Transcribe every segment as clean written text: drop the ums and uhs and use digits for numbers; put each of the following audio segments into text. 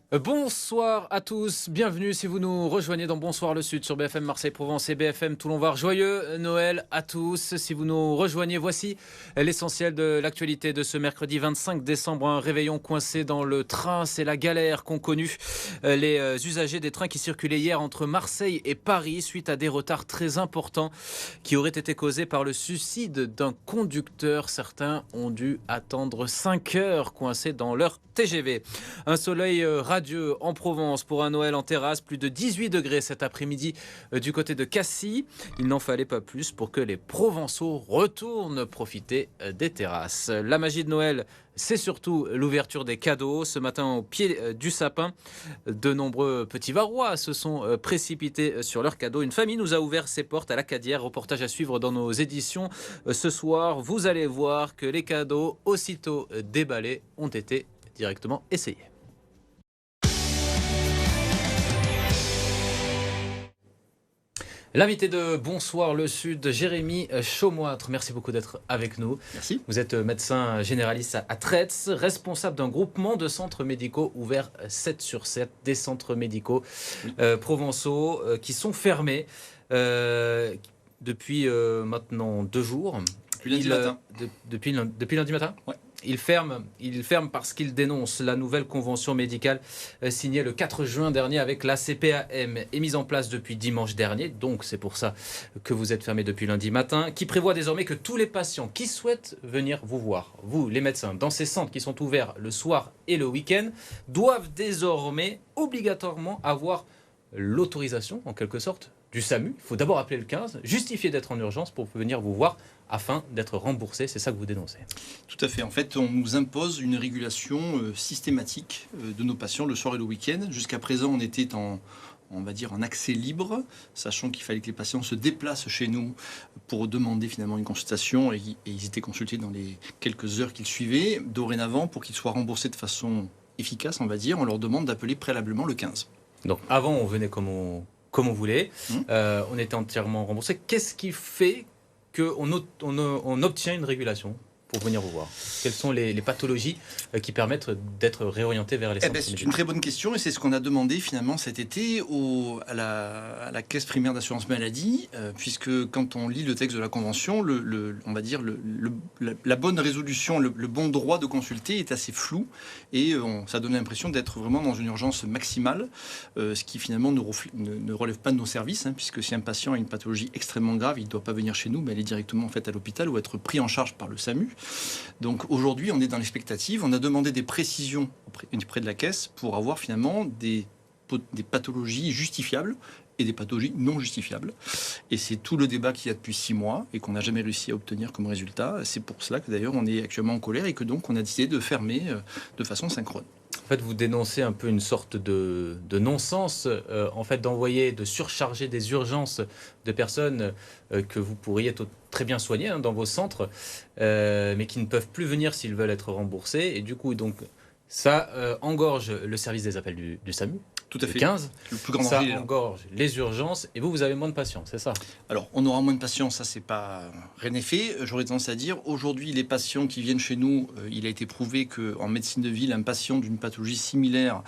Bonsoir à tous, bienvenue si vous nous rejoignez dans Bonsoir le Sud sur BFM Marseille-Provence et BFM Toulon-Var. Joyeux Noël à tous. Si vous nous rejoignez, voici l'essentiel de l'actualité de ce mercredi 25 décembre. Un réveillon coincé dans le train, c'est la galère qu'ont connue les usagers des trains qui circulaient hier entre Marseille et Paris suite à des retards très importants qui auraient été causés par le suicide d'un conducteur. Certains ont dû attendre 5 heures coincés dans leur TGV. Un soleil radieux en Provence pour un Noël en terrasse, plus de 18 degrés cet après-midi du côté de Cassis. Il n'en fallait pas plus pour que les Provençaux retournent profiter des terrasses. La magie de Noël, c'est surtout l'ouverture des cadeaux. Ce matin, au pied du sapin, de nombreux petits Varois se sont précipités sur leurs cadeaux. Une famille nous a ouvert ses portes à la Cadière. Reportage à suivre dans nos éditions. Ce soir, vous allez voir que les cadeaux, aussitôt déballés, ont été directement essayés. L'invité de Bonsoir le Sud, Jérémy Chaumoitre, merci beaucoup d'être avec nous. Merci. Vous êtes médecin généraliste à Traits, responsable d'un groupement de centres médicaux ouverts 7 sur 7, des centres médicaux provençaux qui sont fermés depuis maintenant 2 jours. Depuis lundi matin. Depuis lundi matin ? Ouais. Il ferme parce qu'il dénonce la nouvelle convention médicale signée le 4 juin dernier avec la CPAM et mise en place depuis dimanche dernier. Donc c'est pour ça que vous êtes fermé depuis lundi matin, qui prévoit désormais que tous les patients qui souhaitent venir vous voir, vous les médecins, dans ces centres qui sont ouverts le soir et le week-end, doivent désormais obligatoirement avoir l'autorisation, en quelque sorte, du SAMU. Il faut d'abord appeler le 15, justifier d'être en urgence pour venir vous voir afin d'être remboursé. C'est ça que vous dénoncez. Tout à fait. En fait, on nous impose une régulation systématique de nos patients le soir et le week-end. Jusqu'à présent, on était en accès libre, sachant qu'il fallait que les patients se déplacent chez nous pour demander finalement une consultation et ils étaient consultés dans les quelques heures qu'ils suivaient. Dorénavant, pour qu'ils soient remboursés de façon efficace, on va dire, on leur demande d'appeler préalablement le 15. Donc avant, on venait comme on voulait, on était entièrement remboursé. Qu'est-ce qui fait qu'on obtient une régulation pour venir vous voir? Quelles sont les pathologies qui permettent d'être réorientés vers les centres médicaux? C'est une très bonne question et c'est ce qu'on a demandé finalement cet été à la caisse primaire d'assurance maladie, puisque quand on lit le texte de la convention, on va dire la bonne résolution, le bon droit de consulter est assez flou et ça donne l'impression d'être vraiment dans une urgence maximale, ce qui finalement ne relève pas de nos services, puisque si un patient a une pathologie extrêmement grave, il ne doit pas venir chez nous, mais aller directement en fait à l'hôpital ou être pris en charge par le SAMU. Donc aujourd'hui, on est dans l'expectative. On a demandé des précisions auprès de la caisse pour avoir finalement des pathologies justifiables et des pathologies non justifiables. Et c'est tout le débat qu'il y a depuis 6 mois et qu'on n'a jamais réussi à obtenir comme résultat. C'est pour cela que d'ailleurs on est actuellement en colère et que donc on a décidé de fermer de façon synchrone. En fait, vous dénoncez un peu une sorte de non-sens, en fait, de surcharger des urgences de personnes que vous pourriez très bien soigner dans vos centres, mais qui ne peuvent plus venir s'ils veulent être remboursés. Et du coup, donc, ça engorge le service des appels du SAMU. Tout à fait. 15, le plus grand ça danger, engorge les urgences et vous avez moins de patients, c'est ça? Alors, on aura moins de patients, ça c'est pas rien n'est fait. J'aurais tendance à dire, aujourd'hui, les patients qui viennent chez nous, il a été prouvé qu'en médecine de ville, un patient d'une pathologie similaire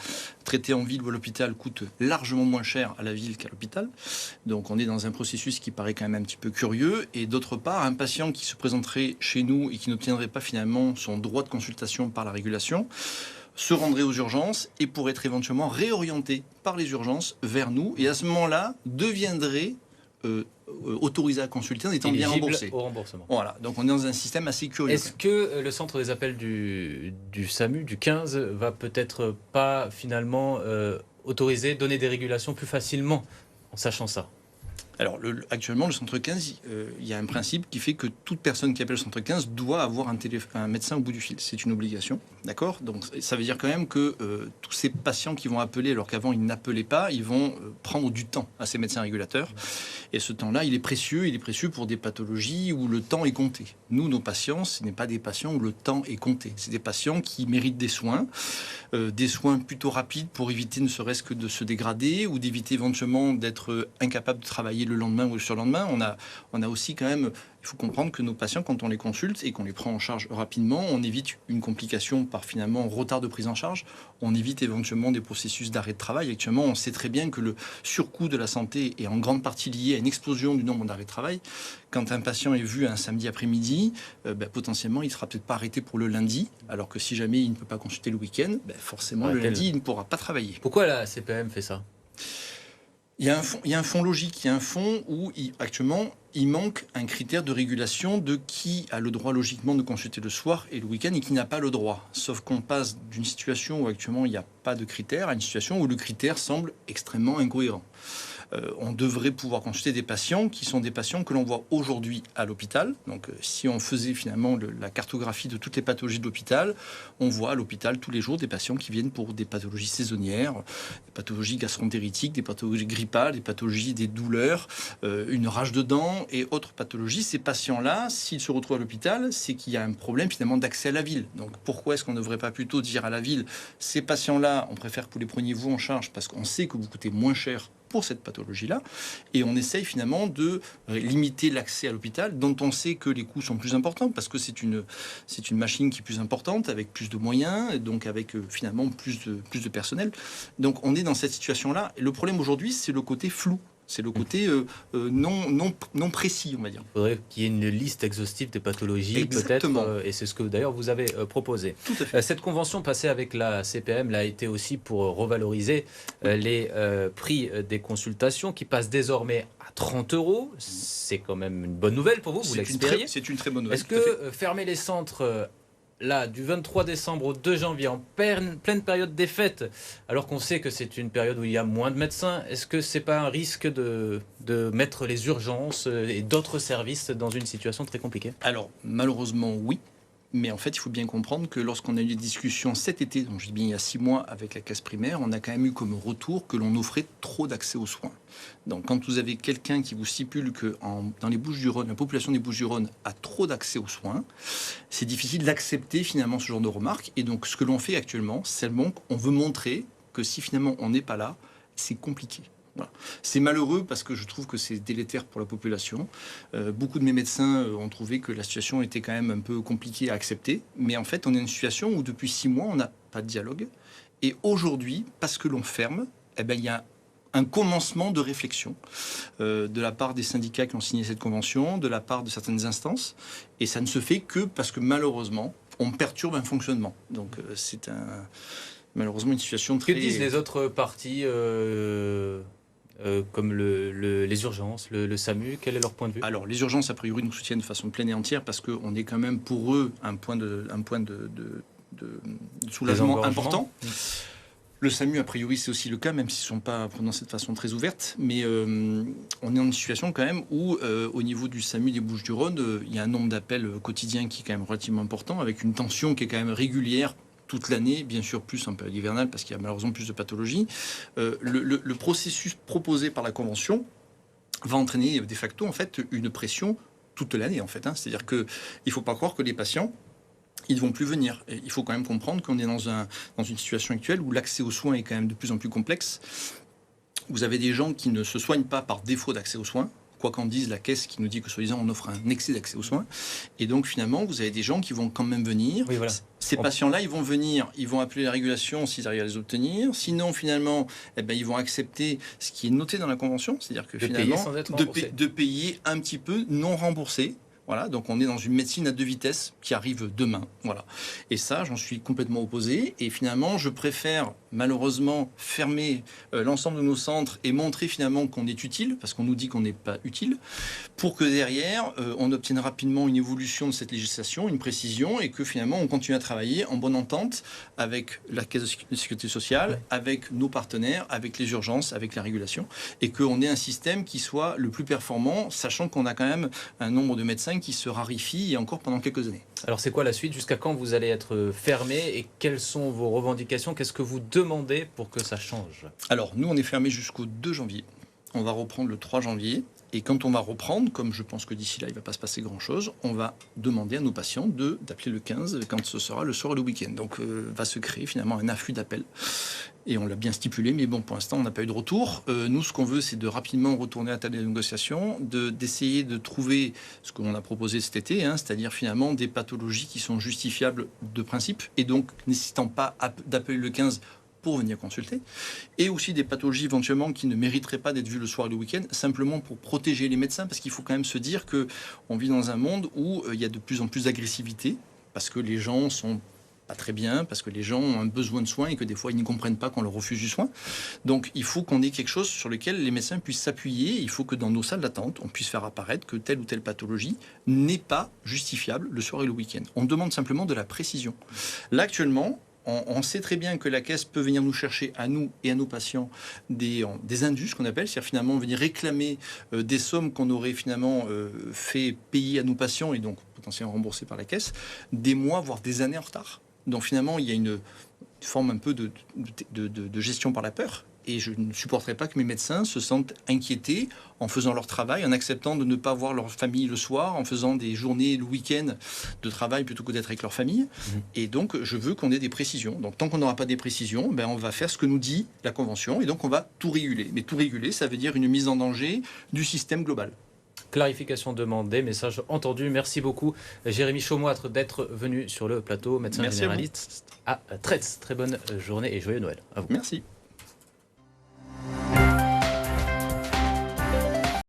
traité en ville ou à l'hôpital coûte largement moins cher à la ville qu'à l'hôpital. Donc, on est dans un processus qui paraît quand même un petit peu curieux. Et d'autre part, un patient qui se présenterait chez nous et qui n'obtiendrait pas finalement son droit de consultation par la régulation se rendrait aux urgences et pourrait être éventuellement réorienté par les urgences vers nous et à ce moment-là deviendrait autorisé à consulter en étant bien remboursé. Au remboursement. Voilà, donc on est dans un système assez curieux. Est-ce que le centre des appels du SAMU, du 15, va peut-être pas finalement donner des régulations plus facilement en sachant ça? Alors, actuellement, le centre 15, il y a un principe qui fait que toute personne qui appelle le centre 15 doit avoir un médecin au bout du fil. C'est une obligation, d'accord? Donc, ça veut dire quand même que tous ces patients qui vont appeler, alors qu'avant ils n'appelaient pas, ils vont prendre du temps à ces médecins régulateurs. Et ce temps-là, il est précieux pour des pathologies où le temps est compté. Nous, nos patients, ce n'est pas des patients où le temps est compté. C'est des patients qui méritent des soins plutôt rapides pour éviter ne serait-ce que de se dégrader ou d'éviter éventuellement d'être incapable de travailler le lendemain ou le surlendemain. On a aussi quand même, il faut comprendre que nos patients, quand on les consulte et qu'on les prend en charge rapidement, on évite une complication par finalement retard de prise en charge. On évite éventuellement des processus d'arrêt de travail. Actuellement, on sait très bien que le surcoût de la santé est en grande partie lié à une explosion du nombre d'arrêts de travail. Quand un patient est vu un samedi après-midi, potentiellement, il ne sera peut-être pas arrêté pour le lundi, alors que si jamais il ne peut pas consulter le week-end, forcément, le lundi, il ne pourra pas travailler. Pourquoi la CPAM fait ça ? Il y a un fond logique, il y a un fond où actuellement il manque un critère de régulation de qui a le droit logiquement de consulter le soir et le week-end et qui n'a pas le droit. Sauf qu'on passe d'une situation où actuellement il n'y a pas de critère à une situation où le critère semble extrêmement incohérent. On devrait pouvoir consulter des patients qui sont des patients que l'on voit aujourd'hui à l'hôpital. Donc si on faisait finalement la cartographie de toutes les pathologies de l'hôpital, on voit à l'hôpital tous les jours des patients qui viennent pour des pathologies saisonnières, des pathologies gastro-entéritiques, des pathologies grippales, des pathologies des douleurs, une rage de dents et autres pathologies. Ces patients-là, s'ils se retrouvent à l'hôpital, c'est qu'il y a un problème finalement d'accès à la ville. Donc pourquoi est-ce qu'on ne devrait pas plutôt dire à la ville, ces patients-là, on préfère que vous les preniez vous en charge parce qu'on sait que vous coûtez moins cher pour cette pathologie-là, et on essaye finalement de limiter l'accès à l'hôpital, dont on sait que les coûts sont plus importants, parce que c'est une machine qui est plus importante, avec plus de moyens, et donc avec finalement plus de personnel. Donc on est dans cette situation-là. Et le problème aujourd'hui, c'est le côté flou. C'est le côté non précis, on va dire. Il faudrait qu'il y ait une liste exhaustive des pathologies, peut-être, et c'est ce que d'ailleurs vous avez proposé. Tout à fait. Cette convention passée avec la CPAM a été aussi pour revaloriser les prix des consultations qui passent désormais à 30 €. C'est quand même une bonne nouvelle pour vous, vous l'expériez. C'est une très bonne nouvelle. Est-ce que fermer les centres... Là, du 23 décembre au 2 janvier, en pleine période des fêtes, alors qu'on sait que c'est une période où il y a moins de médecins, est-ce que ce n'est pas un risque de mettre les urgences et d'autres services dans une situation très compliquée ? Alors, malheureusement, oui. Mais en fait, il faut bien comprendre que lorsqu'on a eu des discussions cet été, donc je dis bien il y a 6 mois, avec la caisse primaire, on a quand même eu comme retour que l'on offrait trop d'accès aux soins. Donc quand vous avez quelqu'un qui vous stipule que dans les Bouches-du-Rhône, la population des Bouches-du-Rhône a trop d'accès aux soins, c'est difficile d'accepter finalement ce genre de remarques. Et donc ce que l'on fait actuellement, c'est qu'on veut montrer que si finalement on n'est pas là, c'est compliqué. Voilà. C'est malheureux parce que je trouve que c'est délétère pour la population. Beaucoup de mes médecins ont trouvé que la situation était quand même un peu compliquée à accepter. Mais en fait, on est dans une situation où depuis 6 mois, on n'a pas de dialogue. Et aujourd'hui, parce que l'on ferme, il y a un commencement de réflexion de la part des syndicats qui ont signé cette convention, de la part de certaines instances. Et ça ne se fait que parce que malheureusement, on perturbe un fonctionnement. Donc c'est malheureusement une situation très... Que disent les autres partis comme les urgences, le SAMU, quel est leur point de vue ? Alors, les urgences, a priori, nous soutiennent de façon pleine et entière parce qu'on est quand même pour eux un point de soulagement important. Le SAMU, a priori, c'est aussi le cas, même s'ils ne sont pas prononcés de façon très ouverte. Mais on est dans une situation quand même où, au niveau du SAMU des Bouches-du-Rhône, il y a un nombre d'appels quotidiens qui est quand même relativement important, avec une tension qui est quand même régulière toute l'année, bien sûr plus en période hivernale parce qu'il y a malheureusement plus de pathologies. Le processus proposé par la Convention va entraîner de facto en fait une pression toute l'année en fait. C'est-à-dire qu'il ne faut pas croire que les patients ils ne vont plus venir. Et il faut quand même comprendre qu'on est dans une situation actuelle où l'accès aux soins est quand même de plus en plus complexe. Vous avez des gens qui ne se soignent pas par défaut d'accès aux soins, quoi qu'en dise la caisse qui nous dit que soi-disant on offre un excès d'accès aux soins. Et donc finalement, vous avez des gens qui vont quand même venir. Oui, voilà. Ces patients-là, ils vont venir, ils vont appeler la régulation s'ils arrivent à les obtenir. Sinon, finalement, ils vont accepter ce qui est noté dans la Convention, c'est-à-dire que finalement, de payer un petit peu non remboursé. Voilà, donc on est dans une médecine à 2 vitesses qui arrive demain. Voilà. Et ça, j'en suis complètement opposé. Et finalement, je préfère malheureusement fermer l'ensemble de nos centres et montrer finalement qu'on est utile, parce qu'on nous dit qu'on n'est pas utile, pour que derrière, on obtienne rapidement une évolution de cette législation, une précision, et que finalement, on continue à travailler en bonne entente avec la Caisse de sécurité sociale, avec nos partenaires, avec les urgences, avec la régulation, et qu'on ait un système qui soit le plus performant, sachant qu'on a quand même un nombre de médecins qui se raréfie et encore pendant quelques années. Alors c'est quoi la suite ? Jusqu'à quand vous allez être fermé et quelles sont vos revendications ? Qu'est-ce que vous demandez pour que ça change ? Alors nous on est fermé jusqu'au 2 janvier. On va reprendre le 3 janvier. Et quand on va reprendre, comme je pense que d'ici là, il ne va pas se passer grand-chose, on va demander à nos patients d'appeler le 15 quand ce sera le soir et le week-end. Donc, va se créer finalement un afflux d'appels. Et on l'a bien stipulé, mais bon, pour l'instant, on n'a pas eu de retour. Nous, ce qu'on veut, c'est de rapidement retourner à la table des négociations, d'essayer de trouver ce que l'on a proposé cet été, c'est-à-dire finalement des pathologies qui sont justifiables de principe, et donc nécessitant pas d'appeler le 15 pour venir consulter, et aussi des pathologies éventuellement qui ne mériteraient pas d'être vues le soir et le week-end, simplement pour protéger les médecins, parce qu'il faut quand même se dire qu'on vit dans un monde où il y a de plus en plus d'agressivité, parce que les gens sont pas très bien, parce que les gens ont un besoin de soins et que des fois ils ne comprennent pas qu'on leur refuse du soin. Donc il faut qu'on ait quelque chose sur lequel les médecins puissent s'appuyer. Il faut que dans nos salles d'attente, on puisse faire apparaître que telle ou telle pathologie n'est pas justifiable le soir et le week-end. On demande simplement de la précision. Là actuellement, on sait très bien que la caisse peut venir nous chercher, à nous et à nos patients, des indus, qu'on appelle, c'est-à-dire finalement venir réclamer des sommes qu'on aurait finalement fait payer à nos patients et donc potentiellement remboursées par la caisse, des mois, voire des années en retard. Donc finalement, il y a une forme un peu de gestion par la peur. Et je ne supporterai pas que mes médecins se sentent inquiétés en faisant leur travail, en acceptant de ne pas voir leur famille le soir, en faisant des journées le week-end de travail plutôt que d'être avec leur famille. Et donc, je veux qu'on ait des précisions. Donc, tant qu'on n'aura pas des précisions, on va faire ce que nous dit la Convention. Et donc, on va tout réguler. Mais tout réguler, ça veut dire une mise en danger du système global. Clarification demandée, message entendu. Merci beaucoup, Jérémy Chaumoître, d'être venu sur le plateau, médecin généraliste à Tretz. Très bonne journée et joyeux Noël à vous. Merci.